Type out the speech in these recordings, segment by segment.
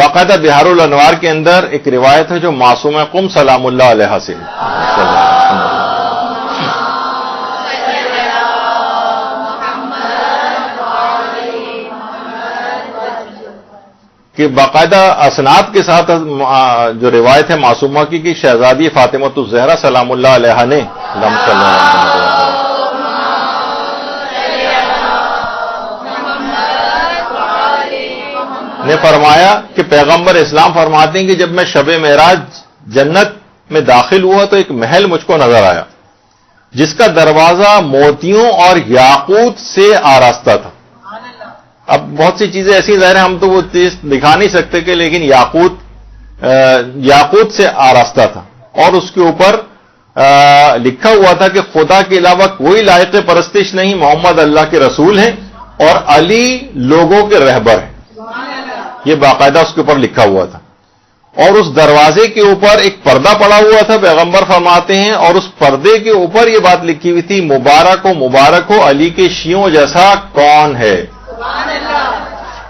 باقاعدہ بہار الانوار کے اندر ایک روایت ہے جو معصوم قم سلام اللہ علیہ سے کہ باقاعدہ اسناد کے ساتھ جو روایت ہے معصومہ کی کہ شہزادی فاطمہ الزہرا سلام اللہ علیہ نے فرمایا کہ پیغمبر اسلام فرماتے ہیں کہ جب میں شب معراج جنت میں داخل ہوا تو ایک محل مجھ کو نظر آیا جس کا دروازہ موتیوں اور یاقوت سے آراستہ تھا. اب بہت سی چیزیں ایسی ظاہر ہیں ہم تو وہ چیز دکھا نہیں سکتے کہ لیکن یاقوت سے آراستہ تھا اور اس کے اوپر لکھا ہوا تھا کہ خدا کے علاوہ کوئی لائق پرستش نہیں, محمد اللہ کے رسول ہیں اور علی لوگوں کے رہبر ہیں. یہ باقاعدہ اس کے اوپر لکھا ہوا تھا اور اس دروازے کے اوپر ایک پردہ پڑا ہوا تھا. پیغمبر فرماتے ہیں اور اس پردے کے اوپر یہ بات لکھی ہوئی تھی, مبارک ہو علی کے شیعوں جیسا کون ہے.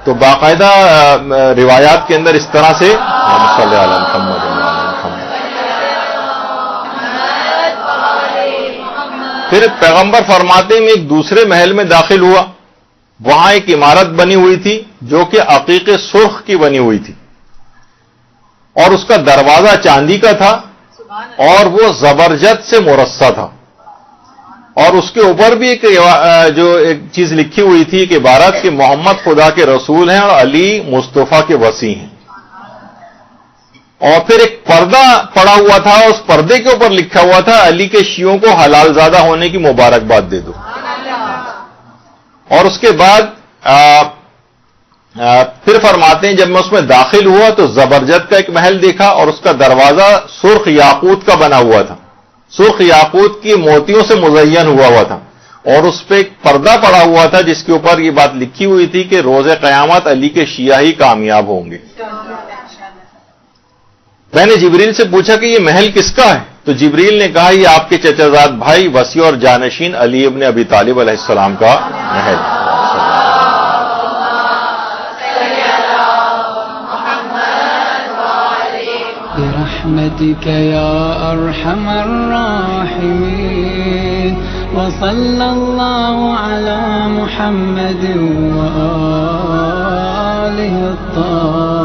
تو باقاعدہ روایات کے اندر اس طرح سے صلی اللہ علیہ محمد. پھر پیغمبر فرماتے ہیں میں ایک دوسرے محل میں داخل ہوا, وہاں ایک عمارت بنی ہوئی تھی جو کہ عقیق سرخ کی بنی ہوئی تھی اور اس کا دروازہ چاندی کا تھا اور وہ زبرجد سے مرصع تھا اور اس کے اوپر بھی ایک چیز لکھی ہوئی تھی کہ عبارت کہ محمد خدا کے رسول ہیں اور علی مصطفیٰ کے وصی ہیں. اور پھر ایک پردہ پڑا ہوا تھا, اس پردے کے اوپر لکھا ہوا تھا علی کے شیعوں کو حلال زادہ ہونے کی مبارکباد دے دو. اور اس کے بعد پھر فرماتے ہیں جب میں اس میں داخل ہوا تو زبرجد کا ایک محل دیکھا اور اس کا دروازہ سرخ یاقوت کا بنا ہوا تھا, سرخ یاقوت کی موتیوں سے مزین ہوا تھا اور اس پہ ایک پردہ پڑا ہوا تھا جس کے اوپر یہ بات لکھی ہوئی تھی کہ روز قیامت علی کے شیعہ ہی کامیاب ہوں گے. میں نے جبریل سے پوچھا کہ یہ محل کس کا ہے تو جبریل نے کہا یہ آپ کے چچا زاد بھائی وصی اور جانشین علی ابن ابی طالب علیہ السلام کا محل. برحمتك يا أرحم الراحمين وصلى الله على محمد وآله الطاهرين.